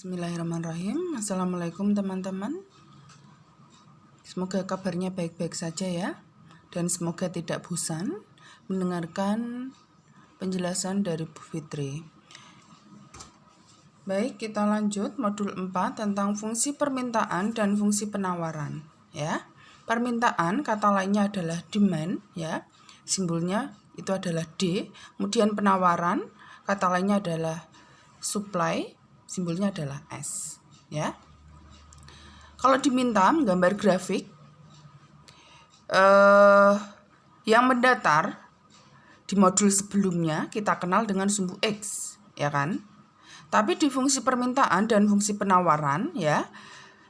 Bismillahirrahmanirrahim. Assalamualaikum teman-teman. Semoga kabarnya baik-baik saja ya. Dan semoga tidak bosan mendengarkan penjelasan dari Bu Fitri. Baik, kita lanjut modul 4 tentang fungsi permintaan dan fungsi penawaran ya. Permintaan kata lainnya adalah demand ya. Simbolnya itu adalah D. Kemudian penawaran kata lainnya adalah supply. Simbolnya adalah S, ya. Kalau diminta menggambar grafik yang mendatar di modul sebelumnya kita kenal dengan sumbu X, ya kan? Tapi di fungsi permintaan dan fungsi penawaran, ya,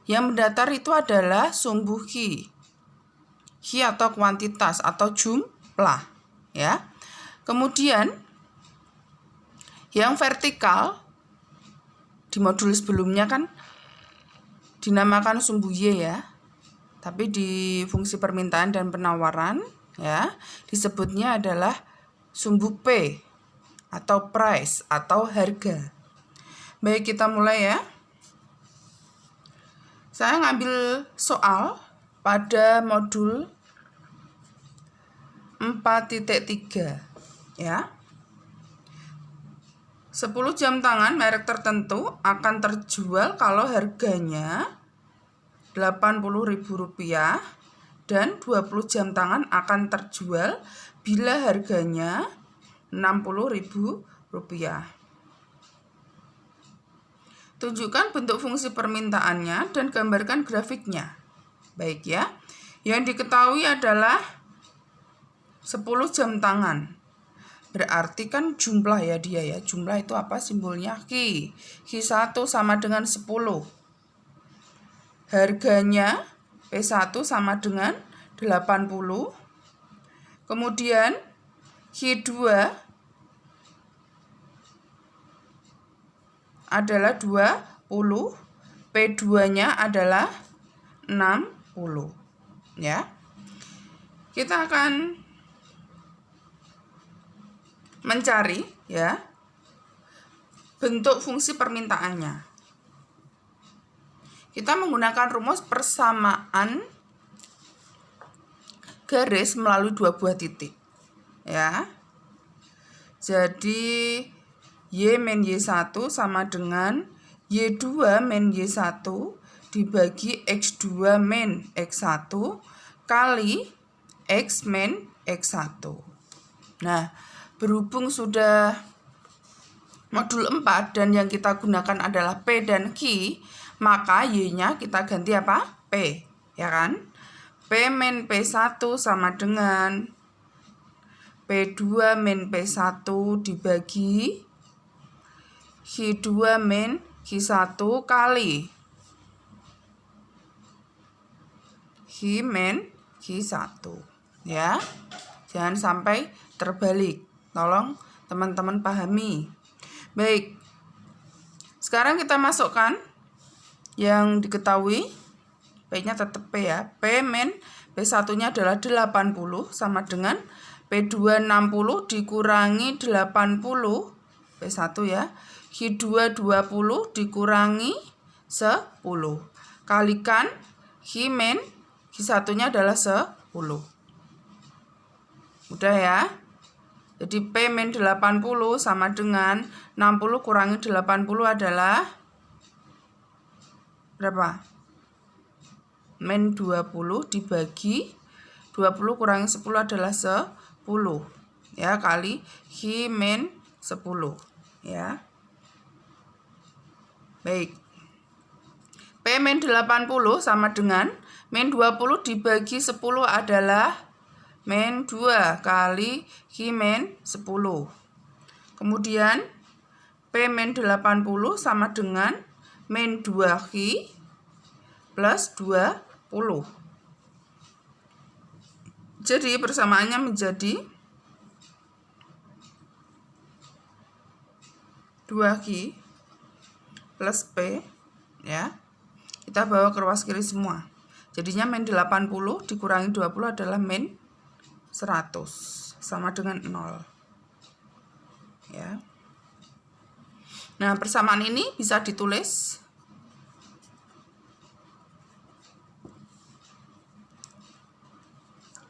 yang mendatar itu adalah sumbu Q atau kuantitas atau jumlah, ya. Kemudian yang vertikal di modul sebelumnya kan dinamakan sumbu Y ya. Tapi di fungsi permintaan dan penawaran ya disebutnya adalah sumbu P atau price atau harga. Baik, kita mulai ya. Saya ngambil soal pada modul 4.3 ya. 10 jam tangan merek tertentu akan terjual kalau harganya Rp80.000 dan 20 jam tangan akan terjual bila harganya Rp60.000. Tunjukkan bentuk fungsi permintaannya dan gambarkan grafiknya. Baik ya. Yang diketahui adalah 10 jam tangan. Berarti kan jumlah ya dia ya. Jumlah itu apa simbolnya? Q. Q1 sama dengan 10. Harganya P1 sama dengan 80. Kemudian Q2 adalah 20. P2-nya adalah 60. Ya. Kita akan mencari ya bentuk fungsi permintaannya. Kita menggunakan rumus persamaan garis melalui dua buah titik ya. Jadi Y min Y1 sama dengan Y2 min Y1 dibagi X2 min X1 kali X min X1. Nah, berhubung sudah modul 4 dan yang kita gunakan adalah P dan Q, maka Y-nya kita ganti apa? P, ya kan? P min P1 sama dengan P2 min P1 dibagi Q2 min Q1 kali Q min Q1, ya. Jangan sampai terbalik. Tolong teman-teman pahami. Baik. Sekarang kita masukkan yang diketahui. P-nya tetap P ya. P min P1-nya adalah 80 sama dengan P2 60 dikurangi 80 P1 ya. Q2 20 dikurangi 10. Kalikan Q min Q1-nya adalah 10. Udah ya. Jadi P min 80 sama dengan 60 kurangi 80 adalah berapa? Min 20 dibagi 20 kurangi 10 adalah 10. Ya, kali Q min 10. Ya. Baik. P min 80 sama dengan min 20 dibagi 10 adalah min 2 kali Q min 10. Kemudian P min 80 sama dengan min 2Q plus 20. Jadi persamaannya menjadi 2Q plus P ya. Kita bawa ke ruas kiri semua. Jadinya min 80 dikurangi 20 adalah min 100 sama dengan 0 ya. Nah, persamaan ini bisa ditulis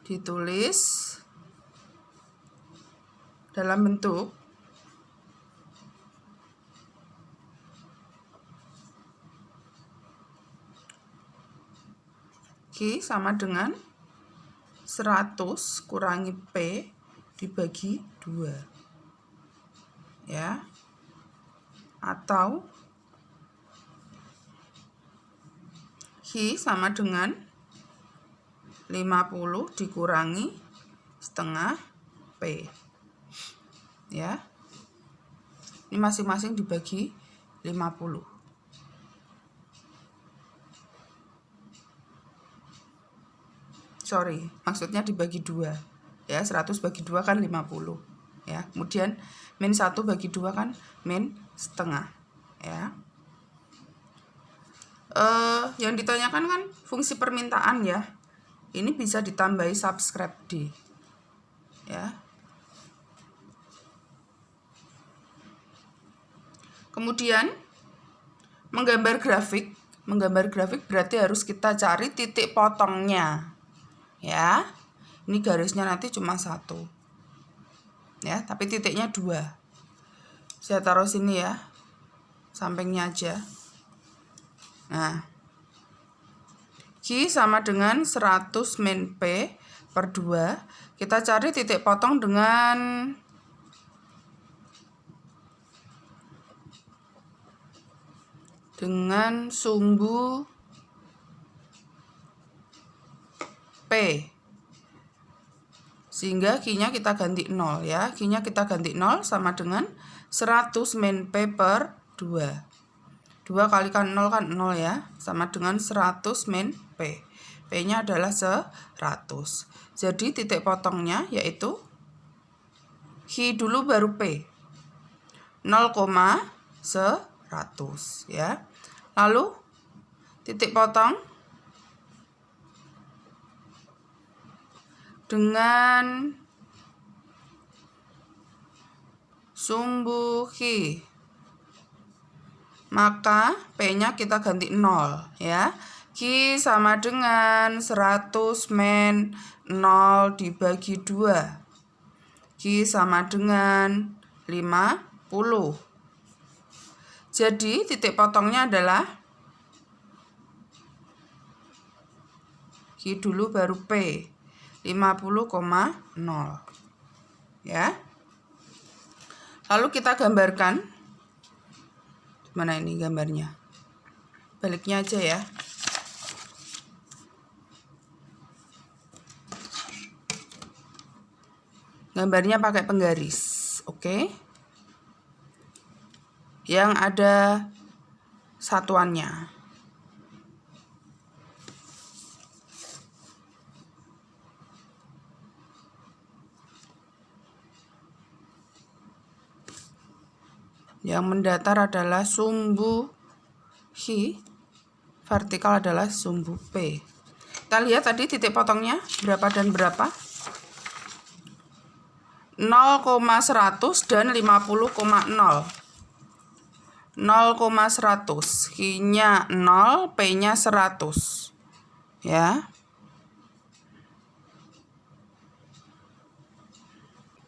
ditulis dalam bentuk Q sama dengan 100 kurangi P dibagi 2. Ya. Atau Q sama dengan 50 dikurangi setengah P. Ya. Ini masing-masing dibagi 50. Maksudnya dibagi 2. Ya, 100 bagi 2 kan 50. Ya, kemudian min 1 bagi 2 kan min setengah. Ya. Yang ditanyakan kan fungsi permintaan ya. Ini bisa ditambahi subscribe D. Ya. Kemudian menggambar grafik berarti harus kita cari titik potongnya. Ya, ini garisnya nanti cuma 1. Ya, tapi titiknya 2. Saya taruh sini ya, sampingnya aja. Nah, Q sama dengan 100 min P per 2. Kita cari titik potong dengan sumbu P, sehingga Q-nya kita ganti 0 ya. Q-nya kita ganti 0 sama dengan 100 min P per 2. 2 kalikan 0 kan 0 ya, sama dengan 100 min P. P-nya adalah 100. Jadi titik potongnya yaitu Q dulu baru P. 0,100 ya. Lalu titik potong dengan sumbu Q, maka P-nya kita ganti 0 ya. Q sama dengan 100 min 0 dibagi 2. Q sama dengan 50. Jadi titik potongnya adalah Q dulu baru P. 50,0 ya. Lalu kita gambarkan. Mana ini gambarnya? Baliknya aja ya. Gambarnya pakai penggaris, oke? Yang ada satuannya. Yang mendatar adalah sumbu Q, vertikal adalah sumbu P. Kita lihat tadi titik potongnya berapa dan berapa? 0,100 dan 50,0. 0,100. Q-nya 0, P-nya 100. Ya.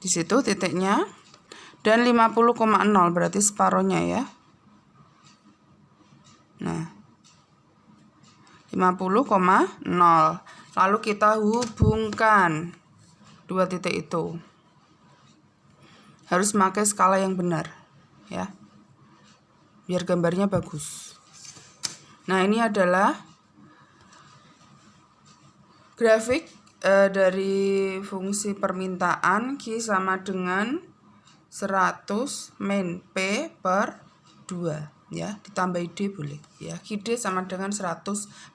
Di situ titiknya. Dan 50,0 berarti separohnya ya. Nah, 50,0. Lalu kita hubungkan dua titik itu. Harus pakai skala yang benar ya. Biar gambarnya bagus. Nah, ini adalah grafik dari fungsi permintaan Q sama dengan 100 min P per 2 ya, ditambahi D boleh ya. QD sama dengan 100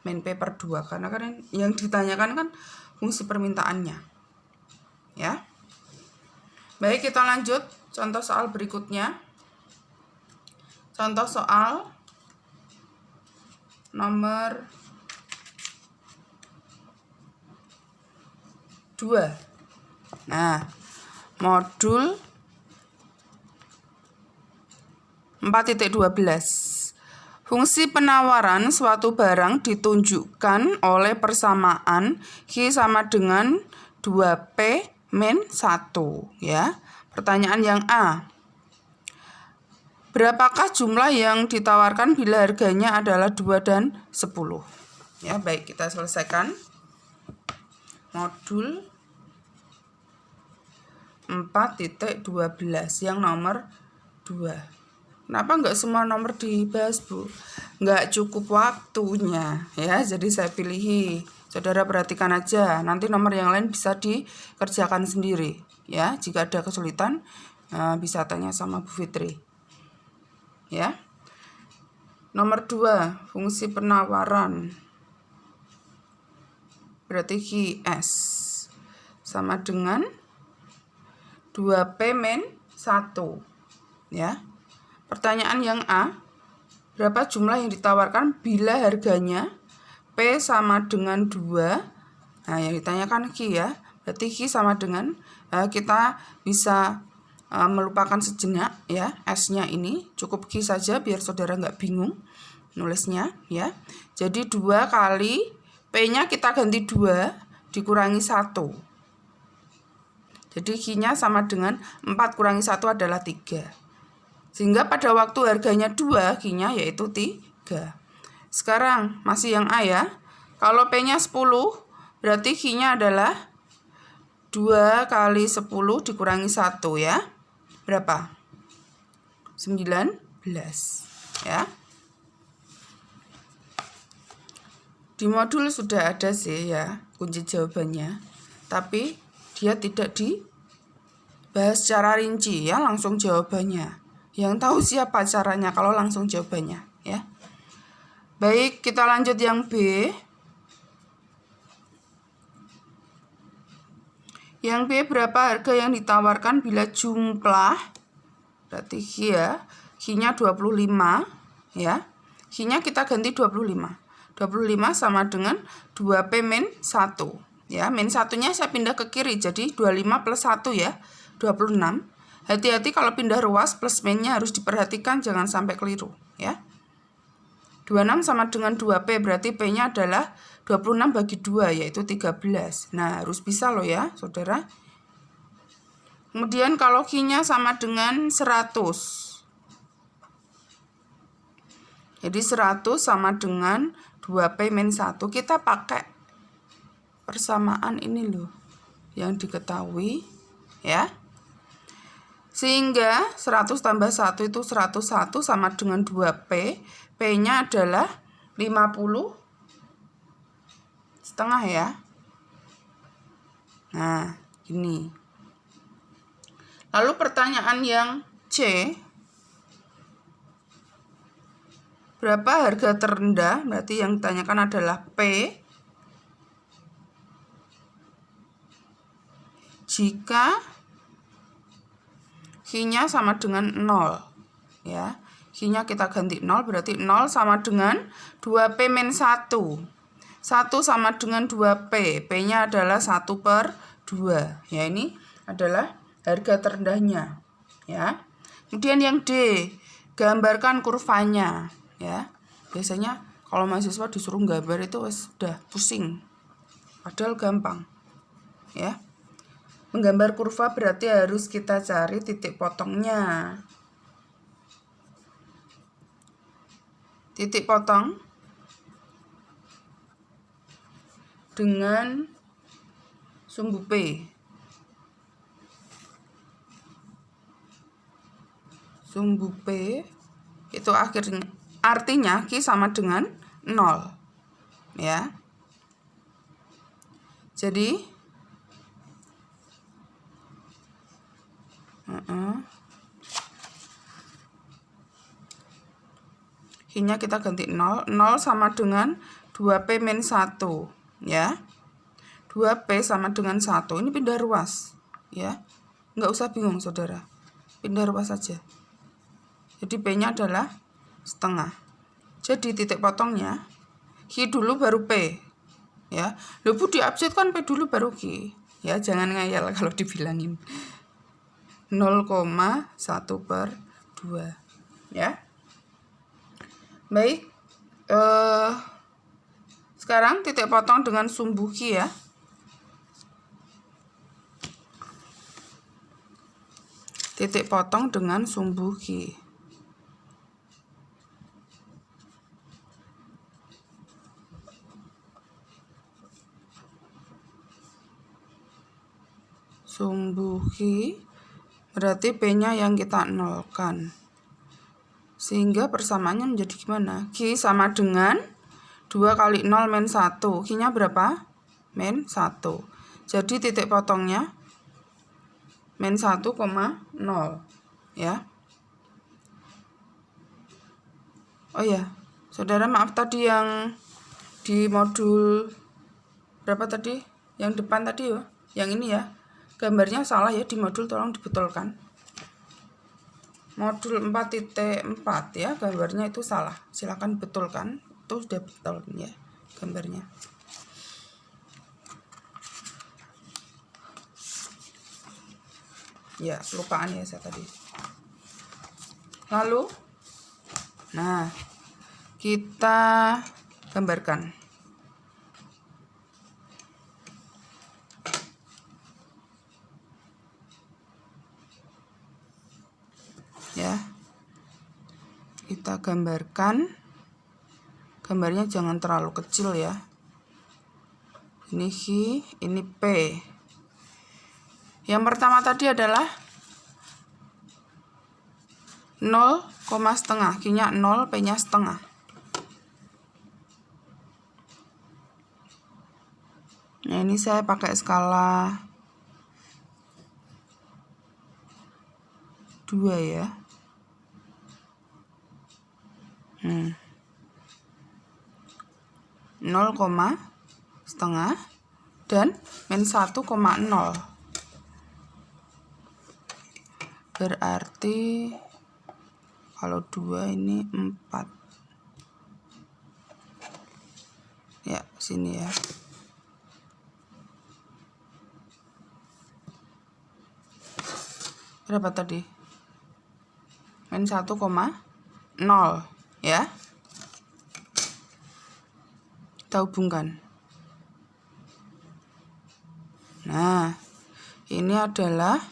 min P per 2 karena kan yang ditanyakan kan fungsi permintaannya ya. Baik, kita lanjut contoh soal berikutnya. Contoh soal nomor 2. Nah, modul 4.12. Fungsi penawaran suatu barang ditunjukkan oleh persamaan Q sama dengan 2P min 1 ya. Pertanyaan yang A. Berapakah jumlah yang ditawarkan bila harganya adalah 2 dan 10? Ya, baik, kita selesaikan. Modul 4.12 yang nomor 2. Kenapa nggak semua nomor dibahas, Bu? Nggak cukup waktunya ya, jadi saya pilih. Saudara perhatikan aja, nanti nomor yang lain bisa dikerjakan sendiri ya. Jika ada kesulitan bisa tanya sama Bu Fitri ya. Nomor 2, fungsi penawaran berarti QS sama dengan 2P min 1 ya. Pertanyaan yang A, berapa jumlah yang ditawarkan bila harganya P sama dengan 2? Nah, yang ditanyakan Q ya. Berarti Q sama dengan, kita bisa melupakan sejenak ya, S-nya ini. Cukup Q saja biar saudara nggak bingung nulisnya ya. Jadi 2 kali P-nya kita ganti 2 dikurangi 1. Jadi Q-nya sama dengan 4 kurangi 1 adalah 3. Sehingga pada waktu harganya 2, Q-nya yaitu 3. Sekarang masih yang A ya. Kalau P-nya 10, berarti Q-nya adalah 2 kali 10 dikurangi 1 ya. Berapa? 19 ya. Di modul sudah ada sih ya kunci jawabannya. Tapi dia tidak dibahas secara rinci ya, langsung jawabannya. Yang tahu siapa caranya kalau langsung jawabannya ya. Baik, kita lanjut yang B. Yang B, berapa harga yang ditawarkan bila jumlah, berarti Q ya, Q-nya 25 ya. Q-nya kita ganti 25. 25 sama dengan 2P min 1 ya. Min 1-nya saya pindah ke kiri, jadi 25 plus 1 ya, 26. Hati-hati kalau pindah ruas, plus minnya harus diperhatikan, jangan sampai keliru ya. 26 sama dengan 2P, berarti P-nya adalah 26 bagi 2, yaitu 13. Nah, harus bisa loh ya, saudara. Kemudian kalau Q-nya sama dengan 100. Jadi 100 sama dengan 2P min 1. Kita pakai persamaan ini loh, yang diketahui ya. Sehingga 100 tambah 1 itu 101 sama dengan 2P. P-nya adalah 50 setengah ya. Nah, ini. Lalu pertanyaan yang C. Berapa harga terendah? Berarti yang ditanyakan adalah P jika Q-nya sama dengan 0 ya. Q-nya kita ganti 0, berarti 0 sama dengan 2P min 1. 1 sama dengan 2P. P-nya adalah 1/2 ya. Ini adalah harga terendahnya ya. Kemudian yang D, gambarkan kurvanya ya. Biasanya kalau mahasiswa disuruh gambar itu sudah pusing, padahal gampang ya. Menggambar kurva berarti harus kita cari titik potongnya. Titik potong dengan sumbu P. Sumbu P itu artinya Q sama dengan 0 ya. Jadi Q-nya kita ganti 0. 0 sama dengan 2P min 1 ya. 2P sama dengan 1. Ini pindah ruas ya. Nggak usah bingung saudara, pindah ruas saja. Jadi P-nya adalah setengah. Jadi titik potongnya Q dulu baru P ya. Loh Bu, di abjad kan P dulu baru Q ya. Jangan ngayal kalau dibilangin 0,1/2 ya. Baik, sekarang titik potong dengan sumbu Q ya. titik potong dengan sumbu Q. Sumbu Q berarti P-nya yang kita nolkan. Sehingga persamaannya menjadi gimana? Q sama dengan 2 kali 0 min 1. Q-nya berapa? Min 1. Jadi titik potongnya min 1,0 ya. Oh ya, saudara, maaf tadi yang di modul berapa tadi? Yang depan tadi ya, yang ini ya. Gambarnya salah ya di modul, tolong dibetulkan. Modul 4.4 ya, gambarnya itu salah. Silakan betulkan. Itu sudah betul ya gambarnya. Ya, kelupaan ya saya tadi. Lalu, nah, kita gambarkan. Ya, kita gambarkan. Gambarnya jangan terlalu kecil ya. Ini Q, ini P. Yang pertama tadi adalah 0,5, Q-nya 0, P-nya setengah. Nah, ini saya pakai skala 2 ya. 0,5 dan min 1,0. Berarti kalau 2 ini 4. Ya, sini ya. Berapa tadi? Min 1,0 ya. Kita hubungkan. Nah, ini adalah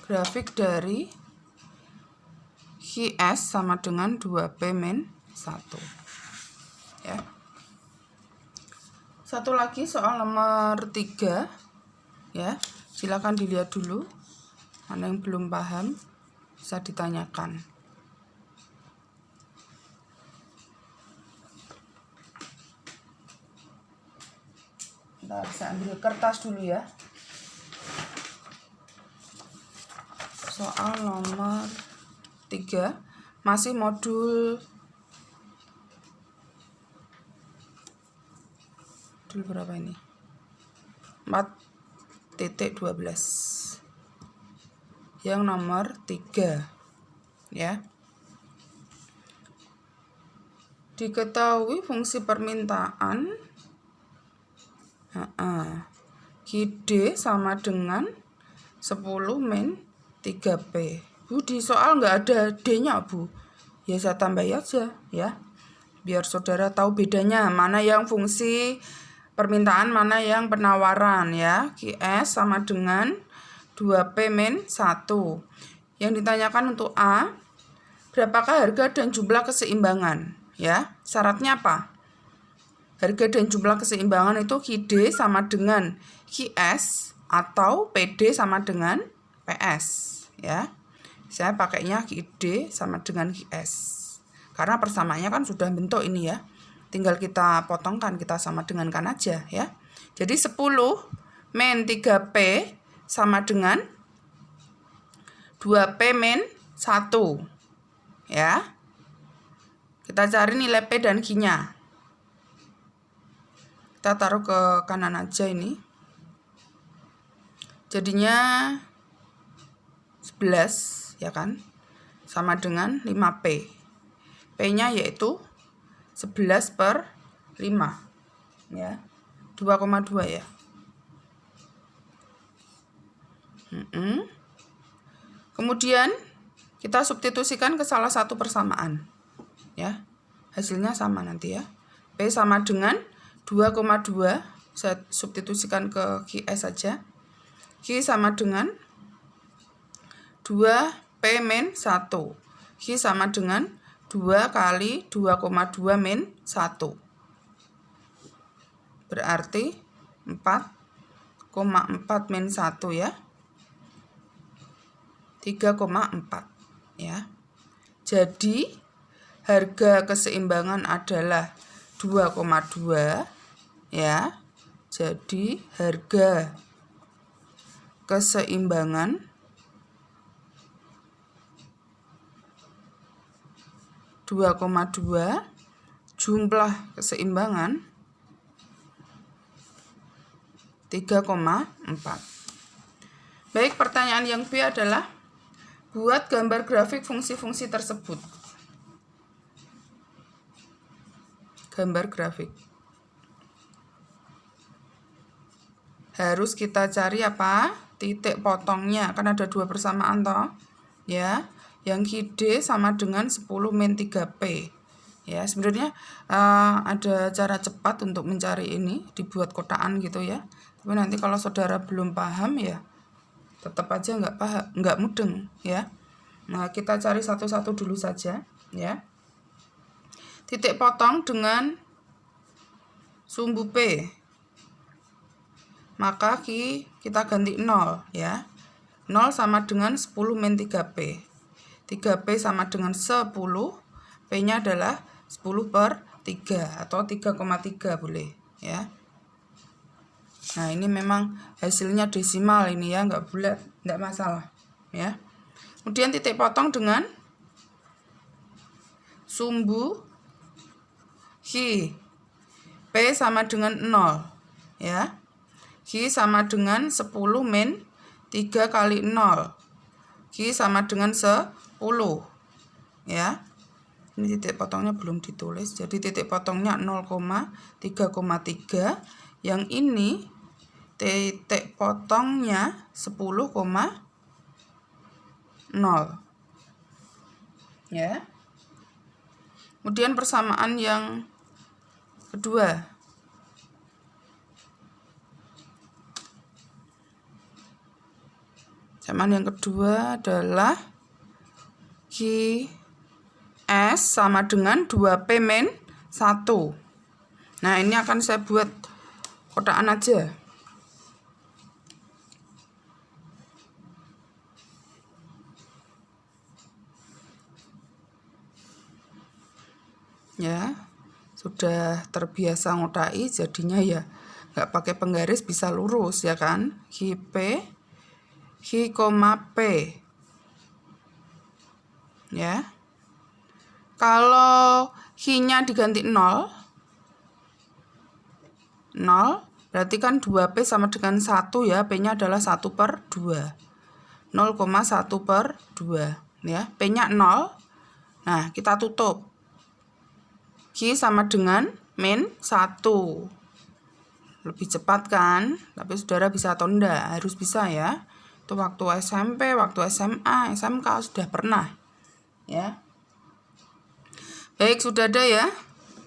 grafik dari QS sama dengan 2P min 1. Ya. Satu lagi soal nomor 3. Ya, silakan dilihat dulu. Mana yang belum paham bisa ditanyakan. Bentar, saya ambil kertas dulu ya. Soal nomor 3 masih modul berapa ini? 4.12. Yang nomor 3 ya. Diketahui fungsi permintaan QD sama dengan 10 min 3P. Bu, di soal nggak ada D-nya, Bu. Ya saya tambah aja ya. Biar saudara tahu bedanya, mana yang fungsi permintaan, mana yang penawaran ya. QS sama dengan 2P min 1. Yang ditanyakan untuk A, berapakah harga dan jumlah keseimbangan? Ya, syaratnya apa? Harga dan jumlah keseimbangan itu QD sama dengan QS atau PD sama dengan PS ya. Saya pakainya QD sama dengan QS. Karena persamaannya kan sudah bentuk ini ya. Tinggal kita potongkan, kita sama dengankan aja ya. Jadi 10 min 3P sama dengan 2P min 1 ya. Kita cari nilai P dan Q-nya. Kita taruh ke kanan aja ini. Jadinya 11 ya kan. Sama dengan 5P. P-nya yaitu 11/5 ya. 2,2 ya. Kemudian kita substitusikan ke salah satu persamaan ya. Hasilnya sama nanti ya. P sama dengan 2,2, saya substitusikan ke QS saja. Q sama dengan 2P min 1. Q sama dengan 2 kali 2,2 min 1. Berarti 4,4 min 1 ya. 3,4 ya. Jadi harga keseimbangan adalah 2,2 ya. Jadi harga keseimbangan 2,2, jumlah keseimbangan 3,4. Baik, pertanyaan yang B adalah buat gambar grafik fungsi-fungsi tersebut. Gambar grafik. Harus kita cari apa? Titik potongnya. Kan ada 2 persamaan toh. Ya. Yang QD sama dengan 10 min 3P. Ya, sebenarnya ada cara cepat untuk mencari ini, dibuat kotakan gitu ya. Tapi nanti kalau saudara belum paham ya tetap aja nggak mudeng ya. Nah, kita cari satu-satu dulu saja ya. Titik potong dengan sumbu P. Maka kita ganti 0 ya. 0 sama dengan 10 min 3P. 3P sama dengan 10. P-nya adalah 10 per 3 atau 3,3 boleh ya. Nah, ini memang hasilnya desimal ini ya, nggak bulat, nggak masalah ya. Kemudian titik potong dengan sumbu Q. P sama dengan 0 ya. Q sama dengan 10 min 3 kali 0. Q sama dengan 10 ya. Ini titik potongnya belum ditulis, jadi titik potongnya 0,3,3. Yang ini titik potongnya 10,0 ya. Kemudian persamaan yang kedua. Persamaan yang kedua adalah QS sama dengan 2P min 1. Nah, ini akan saya buat kotakan aja. Ya, sudah terbiasa ngotai jadinya ya nggak pakai penggaris, bisa lurus ya kan. QP Q, P ya. Kalau Q-nya diganti 0 berarti kan 2P sama dengan 1 ya. P-nya adalah 1 per 2. 0,1 per 2 ya. P-nya 0. Nah, kita tutup. Q sama dengan min 1. Lebih cepat kan? Tapi saudara bisa atau enggak? Harus bisa ya. Itu waktu SMP, waktu SMA, SMK sudah pernah ya. Baik, sudah ada ya.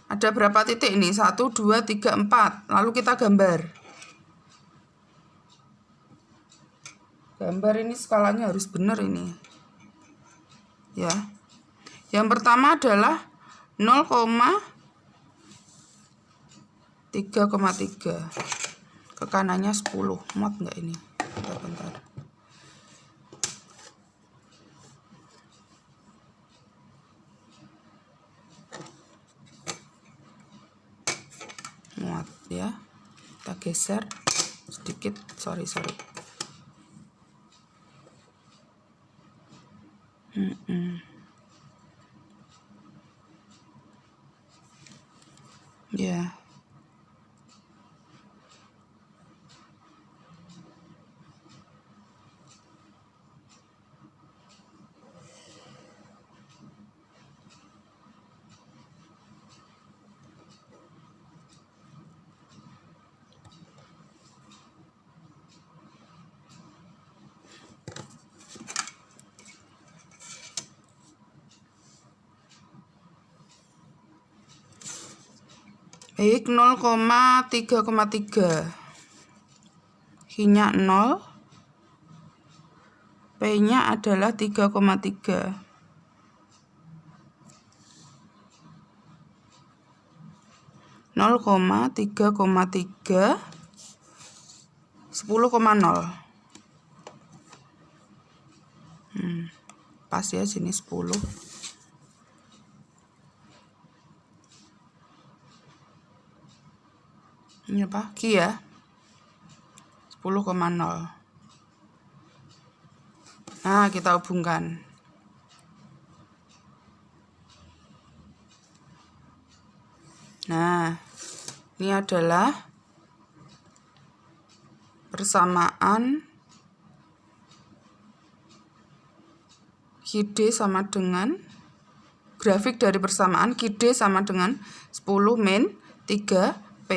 Ada berapa titik ini? 1, 2, 3, 4. Lalu kita gambar. Gambar ini skalanya harus benar ini ya. Yang pertama adalah 0,3,3. Ke kanannya 10. Muat enggak ini? Bentar. Muat ya. Kita geser sedikit. Sorry. Ya. Baik, 0,3,3. Q-nya 0, P-nya adalah 3,3. Nol koma 3,3 10,0. Pas ya, sini 10. Ini apa? Q ya. 10,0. Nah, kita hubungkan. Nah, ini adalah persamaan QD sama dengan, grafik dari persamaan QD sama dengan 10 min 3P.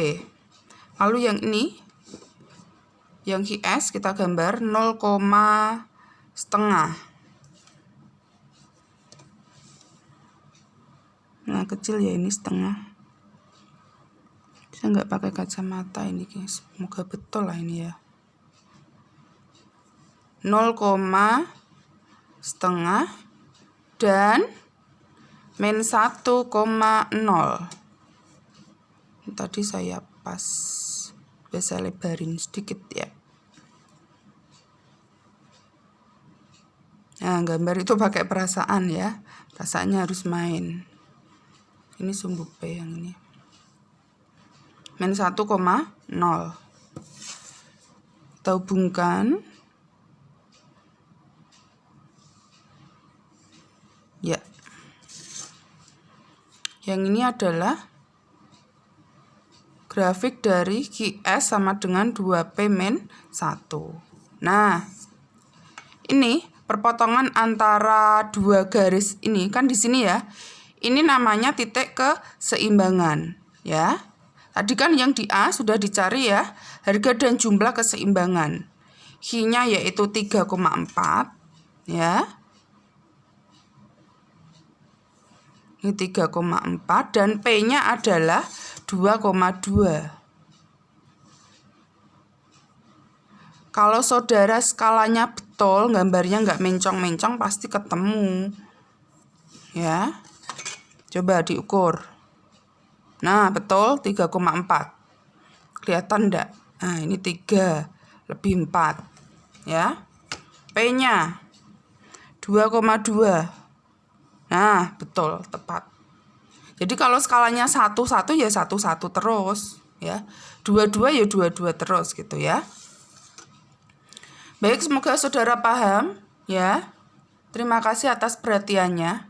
Lalu yang ini, yang QS kita gambar 0,5. Nah, kecil ya, ini setengah. Saya nggak pakai kacamata ini, guys. Semoga betul lah ini ya. 0,5 dan min 1,0. Tadi saya pas, bisa lebarin sedikit ya. Nah, gambar itu pakai perasaan ya. Perasaannya harus main. Ini sumbu P yang ini. Min 1,0. Kita hubungkan. Ya. Yang ini adalah grafik dari QS sama dengan 2P min 1. Nah, ini perpotongan antara dua garis ini kan di sini ya. Ini namanya titik keseimbangan ya. Tadi kan yang di A sudah dicari ya, harga dan jumlah keseimbangan. Q-nya yaitu 3,4 ya. Ini 3,4 dan P-nya adalah 2,2. Kalau saudara skalanya betul, gambarnya nggak mencong-mencong, pasti ketemu. Ya. Coba diukur. Nah, betul 3,4. Kelihatan enggak? Nah, ini 3 lebih 4. Ya. P-nya 2,2. Nah, betul, tepat. Jadi kalau skalanya 1,1 ya 1,1 terus, ya. 2,2 ya 2,2 terus gitu ya. Baik, semoga saudara paham, ya. Terima kasih atas perhatiannya.